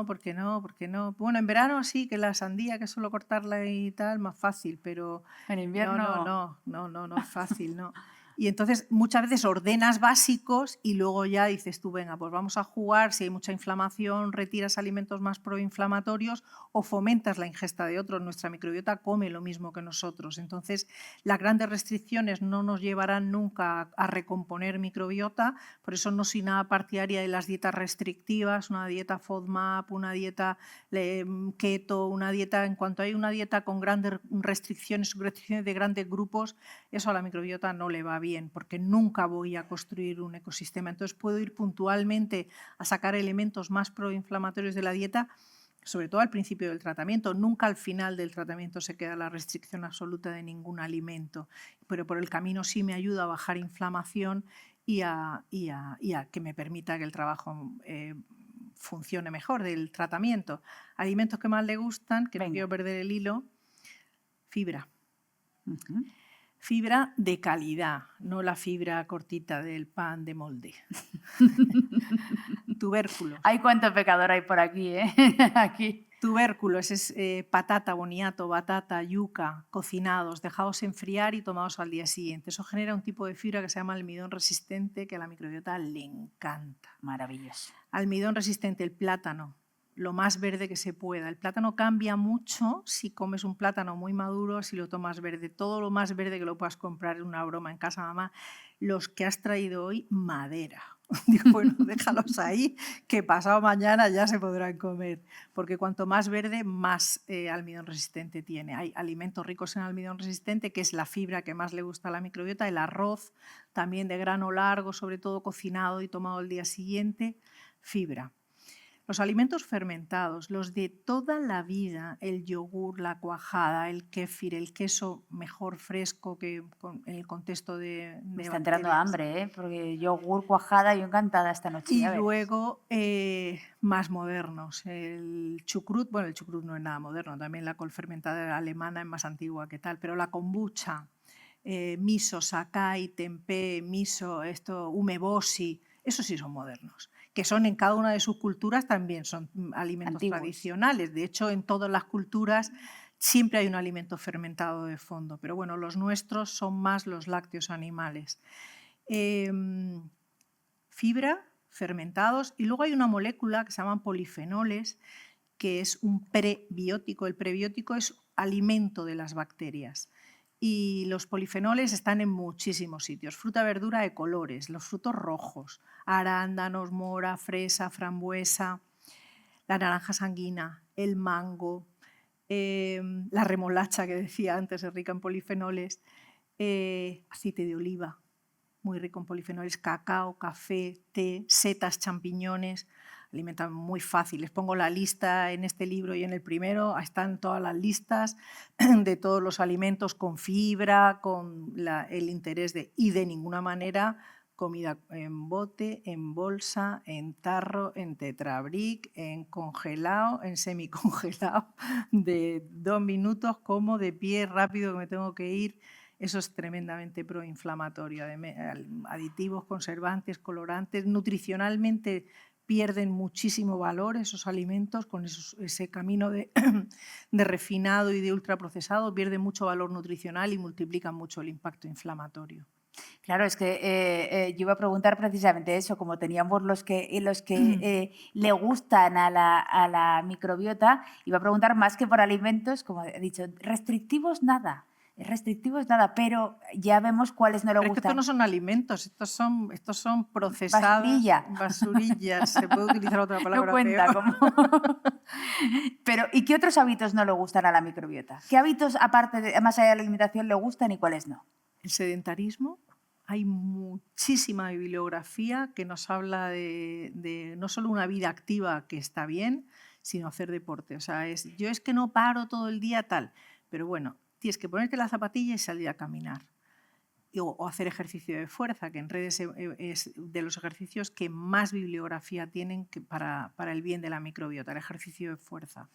¿por qué no? Bueno, en verano sí, que la sandía, que solo cortarla y tal, más fácil, pero... En invierno... No es fácil, no. Y entonces muchas veces ordenas básicos y luego ya dices tú, venga, pues vamos a jugar, si hay mucha inflamación, retiras alimentos más proinflamatorios o fomentas la ingesta de otros. Nuestra microbiota come lo mismo que nosotros. Entonces, las grandes restricciones no nos llevarán nunca a recomponer microbiota, por eso no soy nada partidaria de las dietas restrictivas, una dieta FODMAP, una dieta keto, una dieta, en cuanto hay una dieta con grandes restricciones de grandes grupos, eso a la microbiota no le va bien, porque nunca voy a construir un ecosistema. Entonces puedo ir puntualmente a sacar elementos más proinflamatorios de la dieta, sobre todo al principio del tratamiento. Nunca al final del tratamiento se queda la restricción absoluta de ningún alimento, pero por el camino sí me ayuda a bajar inflamación y a que me permita que el trabajo funcione mejor del tratamiento. Alimentos que más le gustan, que no quiero perder el hilo, fibra. Fibra de calidad, no la fibra cortita del pan de molde. Tubérculos. Ay, cuánto pecador hay por aquí, ¿eh? Aquí. Tubérculos es patata, boniato, batata, yuca, cocinados, dejados enfriar y tomados al día siguiente. Eso genera un tipo de fibra que se llama almidón resistente, que a la microbiota le encanta. Maravilloso. Almidón resistente, el plátano, lo más verde que se pueda. El plátano cambia mucho si comes un plátano muy maduro, si lo tomas verde. Todo lo más verde que lo puedas comprar es una broma en casa, mamá. Los que has traído hoy, madera. Digo, bueno, déjalos ahí, que pasado mañana ya se podrán comer. Porque cuanto más verde, más almidón resistente tiene. Hay alimentos ricos en almidón resistente, que es la fibra que más le gusta a la microbiota. El arroz, también de grano largo, sobre todo cocinado y tomado al día siguiente, fibra. Los alimentos fermentados, los de toda la vida, el yogur, la cuajada, el kéfir, el queso mejor fresco que en el contexto de me está entrando hambre, ¿eh? Porque yogur, cuajada, yo encantada esta noche. Y luego más modernos, el chucrut, bueno, el chucrut no es nada moderno, también la col fermentada alemana es más antigua que tal, pero la kombucha, miso, sakai, tempeh, miso, esto, umeboshi, esos sí son modernos, que son en cada una de sus culturas también son alimentos Antiguos. tradicionales. De hecho, en todas las culturas siempre hay un alimento fermentado de fondo, pero bueno, los nuestros son más los lácteos animales. Fibra, fermentados, y luego hay una molécula que se llaman polifenoles, que es un prebiótico. El prebiótico es alimento de las bacterias. Y los polifenoles están en muchísimos sitios. Fruta, verdura de colores, los frutos rojos, arándanos, mora, fresa, frambuesa, la naranja sanguina, el mango, la remolacha que decía antes, es rica en polifenoles, aceite de oliva, muy rico en polifenoles, cacao, café, té, setas, champiñones, alimentan muy fácil. Les pongo la lista en este libro y en el primero, están todas las listas de todos los alimentos con fibra, con el interés y de ninguna manera comida en bote, en bolsa, en tarro, en tetrabric, en congelado, en semicongelado, de 2 minutos, como de pie rápido que me tengo que ir. Eso es tremendamente proinflamatorio. Aditivos, conservantes, colorantes, nutricionalmente pierden muchísimo valor esos alimentos con ese camino de refinado y de ultraprocesado, pierden mucho valor nutricional y multiplican mucho el impacto inflamatorio. Claro, es que yo iba a preguntar precisamente eso, como teníamos los que le gustan a la microbiota, iba a preguntar más que por alimentos, como he dicho, restrictivos nada, pero ya vemos cuáles no le Pero es que estos gustan. no son alimentos, estos son procesados. Basurilla. Basurillas, se puede utilizar otra palabra. No cuenta peor. como... Pero, ¿y qué otros hábitos no le gustan a la microbiota? ¿Qué hábitos, aparte de, más allá de la alimentación, le gustan y cuáles no? El sedentarismo. Hay muchísima bibliografía que nos habla de no solo una vida activa que está bien, sino hacer deporte. O sea, yo es que no paro todo el día tal, pero bueno, tienes que ponerte la zapatilla y salir a caminar. O hacer ejercicio de fuerza, que en redes es de los ejercicios que más bibliografía tienen para el bien de la microbiota, el ejercicio de fuerza.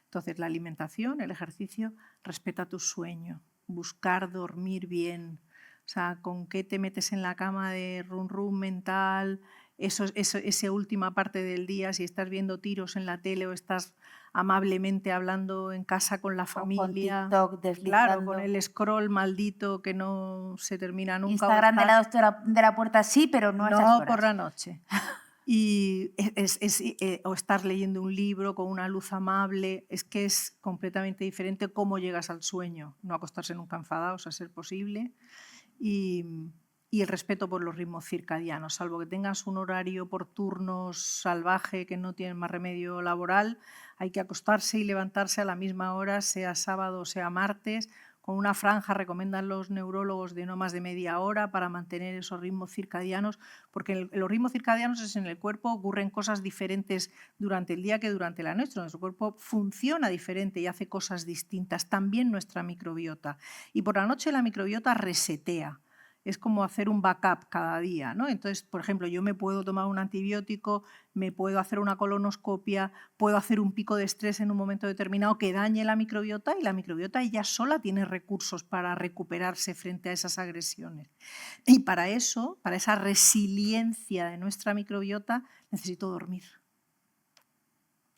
Entonces, la alimentación, el ejercicio, respeta tu sueño, buscar dormir bien. O sea, con qué te metes en la cama de run mental, esa última parte del día, si estás viendo tiros en la tele o estás amablemente hablando en casa con la familia. Con TikTok, deslizando. Claro, con el scroll maldito que no se termina nunca. Instagram de la puerta sí, pero no a esas horas. No por la noche. Y o estar leyendo un libro con una luz amable, es que es completamente diferente cómo llegas al sueño. No acostarse nunca enfadados, a ser posible. Y el respeto por los ritmos circadianos, salvo que tengas un horario por turnos salvaje que no tiene más remedio laboral, hay que acostarse y levantarse a la misma hora, sea sábado o sea martes, con una franja, recomiendan los neurólogos, de no más de media hora para mantener esos ritmos circadianos, porque los ritmos circadianos es en el cuerpo, ocurren cosas diferentes durante el día que durante la noche. Nuestro cuerpo funciona diferente y hace cosas distintas, también nuestra microbiota. Y por la noche la microbiota resetea. Es como hacer un backup cada día, ¿no? Entonces, por ejemplo, yo me puedo tomar un antibiótico, me puedo hacer una colonoscopia, puedo hacer un pico de estrés en un momento determinado que dañe la microbiota y la microbiota ella sola tiene recursos para recuperarse frente a esas agresiones. Y para eso, para esa resiliencia de nuestra microbiota, necesito dormir.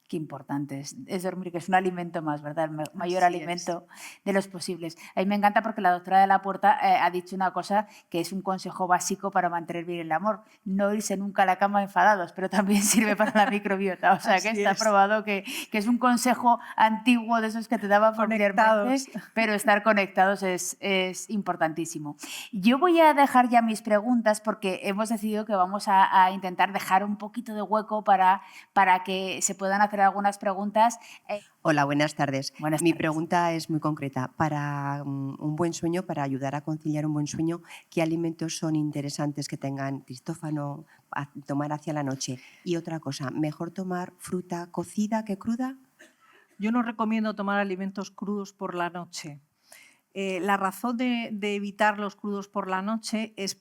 Qué importante es dormir, que es un alimento más, ¿verdad? El mayor alimento de los posibles. A mí me encanta porque la doctora de la Puerta ha dicho una cosa que es un consejo básico para mantener bien el amor. No irse nunca a la cama enfadados, pero también sirve para la microbiota. O sea, que está probado que es un consejo antiguo de esos que te daban conectados, pero estar conectados es importantísimo. Yo voy a dejar ya mis preguntas porque hemos decidido que vamos a intentar dejar un poquito de hueco para que se puedan hacer algunas preguntas. Hola, buenas tardes. Buenas Mi tardes. pregunta es muy concreta. Para un buen sueño, para ayudar a conciliar un buen sueño, ¿qué alimentos son interesantes que tengan tristófano a tomar hacia la noche? Y otra cosa, ¿mejor tomar fruta cocida que cruda? Yo no recomiendo tomar alimentos crudos por la noche. La razón de evitar los crudos por la noche es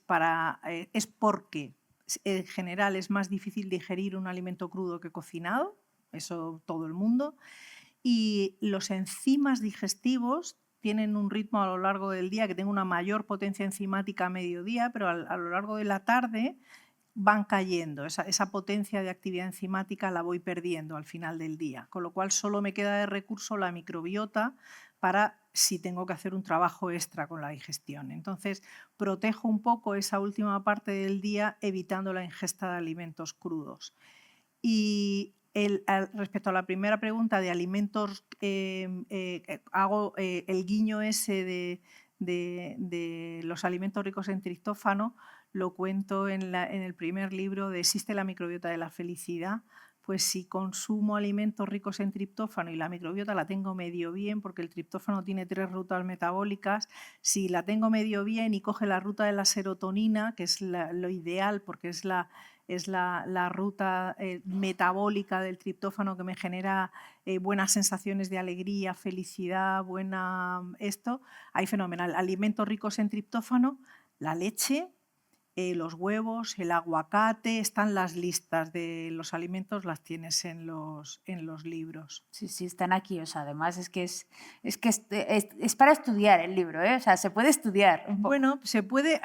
porque en general es más difícil digerir un alimento crudo que cocinado, eso todo el mundo, y los enzimas digestivos tienen un ritmo a lo largo del día que tengo una mayor potencia enzimática a mediodía, pero a lo largo de la tarde van cayendo. Esa potencia de actividad enzimática la voy perdiendo al final del día, con lo cual solo me queda de recurso la microbiota para si tengo que hacer un trabajo extra con la digestión. Entonces, protejo un poco esa última parte del día evitando la ingesta de alimentos crudos. Y respecto a la primera pregunta de alimentos, hago el guiño ese de los alimentos ricos en triptófano, lo cuento en el primer libro de Existe la microbiota de la felicidad. Pues si consumo alimentos ricos en triptófano y la microbiota la tengo medio bien, porque el triptófano tiene 3 rutas metabólicas, si la tengo medio bien y coge la ruta de la serotonina, que es lo ideal porque es la ruta metabólica del triptófano que me genera buenas sensaciones de alegría, felicidad, ahí fenomenal. Alimentos ricos en triptófano, la leche, los huevos, el aguacate, están las listas de los alimentos, las tienes en los libros. Sí, sí, están aquí. O sea, además es que es para estudiar el libro, ¿eh? O sea, se puede estudiar. Bueno, se puede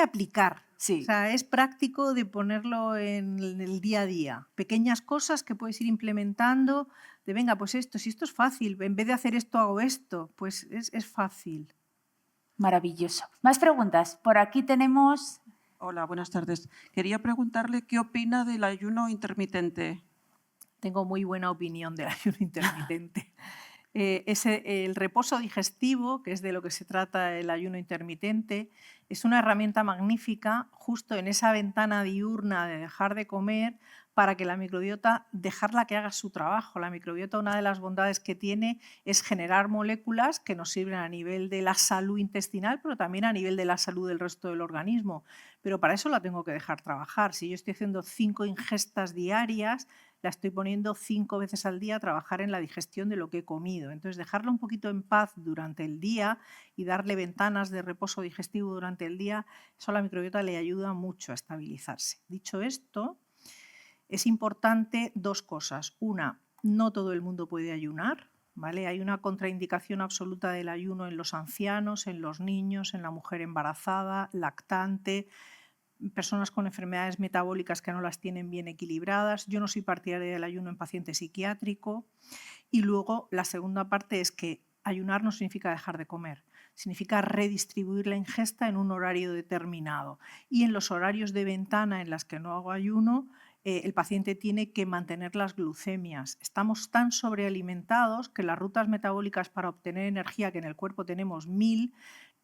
aplicar. Sí. O sea, es práctico de ponerlo en el día a día. Pequeñas cosas que puedes ir implementando, de venga, pues si esto es fácil, en vez de hacer esto hago esto, pues es fácil. Maravilloso. Más preguntas. Por aquí tenemos... Hola, buenas tardes. Quería preguntarle qué opina del ayuno intermitente. Tengo muy buena opinión del ayuno intermitente. El reposo digestivo, que es de lo que se trata el ayuno intermitente, es una herramienta magnífica justo en esa ventana diurna de dejar de comer para que la microbiota, dejarla que haga su trabajo. La microbiota, una de las bondades que tiene es generar moléculas que nos sirven a nivel de la salud intestinal, pero también a nivel de la salud del resto del organismo. Pero para eso la tengo que dejar trabajar. Si yo estoy haciendo 5 ingestas diarias, la estoy poniendo 5 veces al día a trabajar en la digestión de lo que he comido. Entonces, dejarla un poquito en paz durante el día y darle ventanas de reposo digestivo durante el día, eso a la microbiota le ayuda mucho a estabilizarse. Dicho esto, es importante 2 cosas. Una, no todo el mundo puede ayunar, ¿vale? Hay una contraindicación absoluta del ayuno en los ancianos, en los niños, en la mujer embarazada, lactante, personas con enfermedades metabólicas que no las tienen bien equilibradas. Yo no soy partidaria del ayuno en paciente psiquiátrico. Y luego la segunda parte es que ayunar no significa dejar de comer, significa redistribuir la ingesta en un horario determinado. Y en los horarios de ventana en las que no hago ayuno, el paciente tiene que mantener las glucemias. Estamos tan sobrealimentados que las rutas metabólicas para obtener energía, que en el cuerpo tenemos 1000,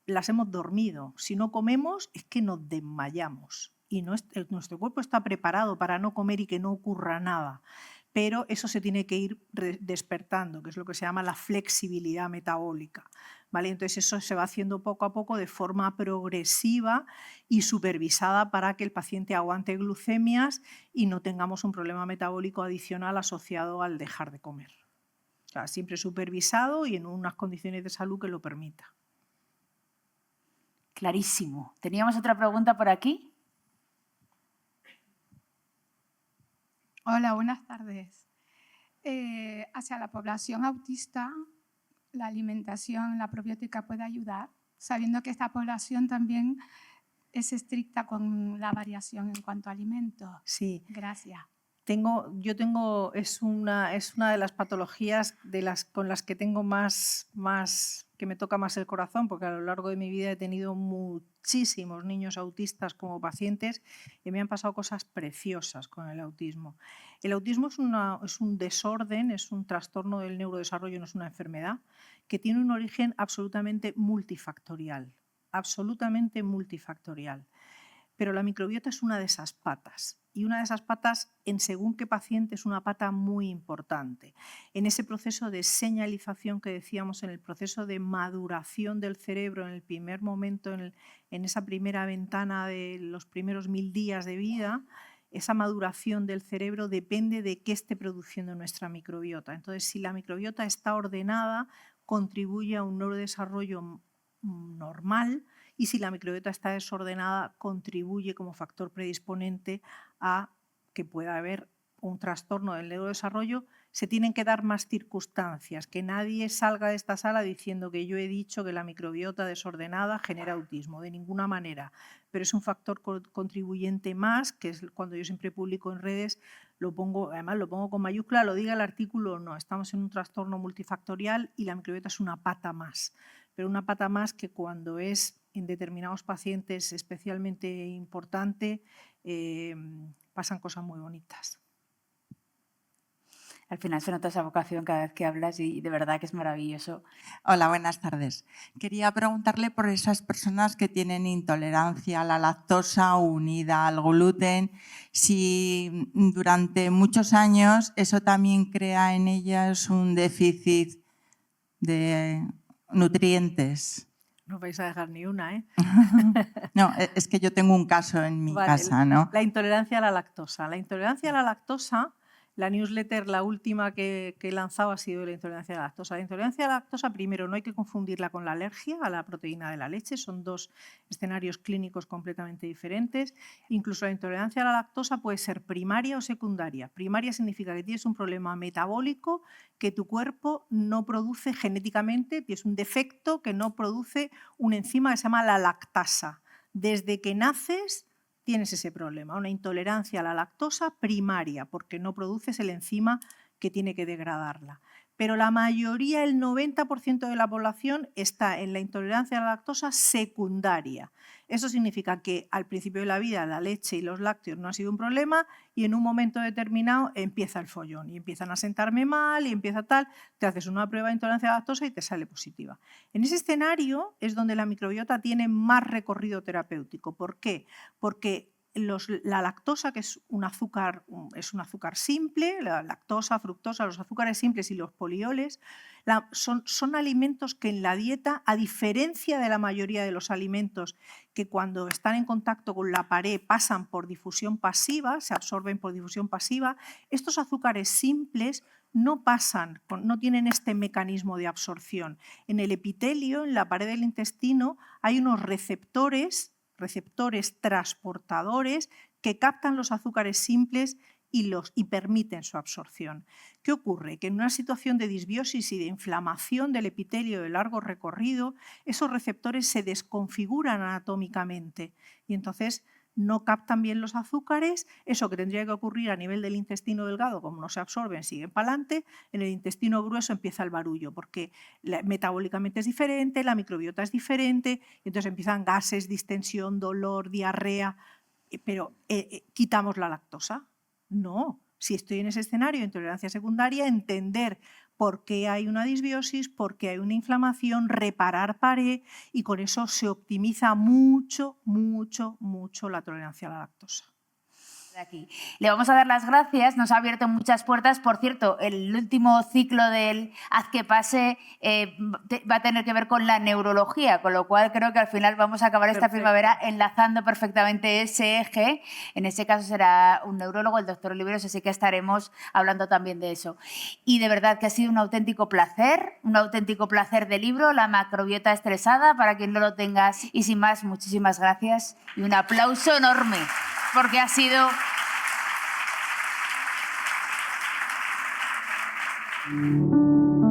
las hemos dormido. Si no comemos es que nos desmayamos y nuestro cuerpo está preparado para no comer y que no ocurra nada. Pero eso se tiene que ir despertando, que es lo que se llama la flexibilidad metabólica, ¿vale? Entonces eso se va haciendo poco a poco de forma progresiva y supervisada para que el paciente aguante glucemias y no tengamos un problema metabólico adicional asociado al dejar de comer. O sea, siempre supervisado y en unas condiciones de salud que lo permita. Clarísimo. ¿Teníamos otra pregunta por aquí? Hola, buenas tardes. Hacia la población autista, la alimentación, la probiótica puede ayudar, sabiendo que esta población también es estricta con la variación en cuanto a alimentos. Sí. Gracias. Es una de las patologías con las que tengo que me toca más el corazón, porque a lo largo de mi vida he tenido muchísimos niños autistas como pacientes y me han pasado cosas preciosas con el autismo. El autismo es un desorden, es un trastorno del neurodesarrollo, no es una enfermedad, que tiene un origen absolutamente multifactorial, Pero la microbiota es una de esas patas. Y una de esas patas, en según qué paciente, es una pata muy importante. En ese proceso de señalización que decíamos, en el proceso de maduración del cerebro, en el primer momento, en esa primera ventana de los primeros 1000 días de vida, esa maduración del cerebro depende de qué esté produciendo nuestra microbiota. Entonces, si la microbiota está ordenada, contribuye a un neurodesarrollo normal, y si la microbiota está desordenada, contribuye como factor predisponente a que pueda haber un trastorno del neurodesarrollo se tienen que dar más circunstancias, que nadie salga de esta sala diciendo que yo he dicho que la microbiota desordenada genera autismo, de ninguna manera, pero es un factor contribuyente más, que es cuando yo siempre publico en redes, además lo pongo con mayúscula, lo diga el artículo o no, estamos en un trastorno multifactorial y la microbiota es una pata más, pero una pata más que cuando es en determinados pacientes especialmente importante, pasan cosas muy bonitas. Al final se nota esa vocación cada vez que hablas y de verdad que es maravilloso. Hola, buenas tardes. Quería preguntarle por esas personas que tienen intolerancia a la lactosa unida al gluten, si durante muchos años eso también crea en ellas un déficit de nutrientes. No vais a dejar ni una, ¿eh? No, es que yo tengo un caso en mi casa, ¿no? La intolerancia a la lactosa. La intolerancia a la lactosa, la newsletter, la última que he lanzado ha sido la intolerancia a la lactosa. La intolerancia a la lactosa, primero, no hay que confundirla con la alergia a la proteína de la leche. Son dos escenarios clínicos completamente diferentes. Incluso la intolerancia a la lactosa puede ser primaria o secundaria. Primaria significa que tienes un problema metabólico que tu cuerpo no produce genéticamente, tienes un defecto que no produce una enzima que se llama la lactasa. Desde que naces tienes ese problema, una intolerancia a la lactosa primaria, porque no produces el enzima que tiene que degradarla. Pero la mayoría, el 90% de la población, está en la intolerancia a la lactosa secundaria. Eso significa que al principio de la vida la leche y los lácteos no ha sido un problema y en un momento determinado empieza el follón y empiezan a sentarme mal y empieza tal, te haces una prueba de intolerancia a la lactosa y te sale positiva. En ese escenario es donde la microbiota tiene más recorrido terapéutico. ¿Por qué? Porque la lactosa, que es un azúcar simple, la lactosa, fructosa, los azúcares simples y los polioles, son alimentos que en la dieta, a diferencia de la mayoría de los alimentos que cuando están en contacto con la pared pasan por difusión pasiva, se absorben por difusión pasiva, estos azúcares simples no pasan, no tienen este mecanismo de absorción. En el epitelio, en la pared del intestino, hay unos receptores transportadores que captan los azúcares simples y permiten su absorción. ¿Qué ocurre? Que en una situación de disbiosis y de inflamación del epitelio de largo recorrido, esos receptores se desconfiguran anatómicamente y entonces no captan bien los azúcares. Eso que tendría que ocurrir a nivel del intestino delgado, como no se absorben, siguen para adelante. En el intestino grueso empieza el barullo, porque metabólicamente es diferente, la microbiota es diferente, y entonces empiezan gases, distensión, dolor, diarrea. Pero ¿quitamos la lactosa? No. Si estoy en ese escenario de intolerancia secundaria, entender por qué hay una disbiosis, por qué hay una inflamación, reparar pared, y con eso se optimiza mucho, mucho, mucho la tolerancia a la lactosa. Aquí. Le vamos a dar las gracias, nos ha abierto muchas puertas. Por cierto, el último ciclo del Haz que pase va a tener que ver con la neurología, con lo cual creo que al final vamos a acabar esta primavera enlazando perfectamente ese eje. En ese caso será un neurólogo, el doctor Oliveros, así que estaremos hablando también de eso. Y de verdad que ha sido un auténtico placer de libro, La macrobiota estresada, para quien no lo tenga. Y sin más, muchísimas gracias y un aplauso enorme, porque ha sido... Thank you.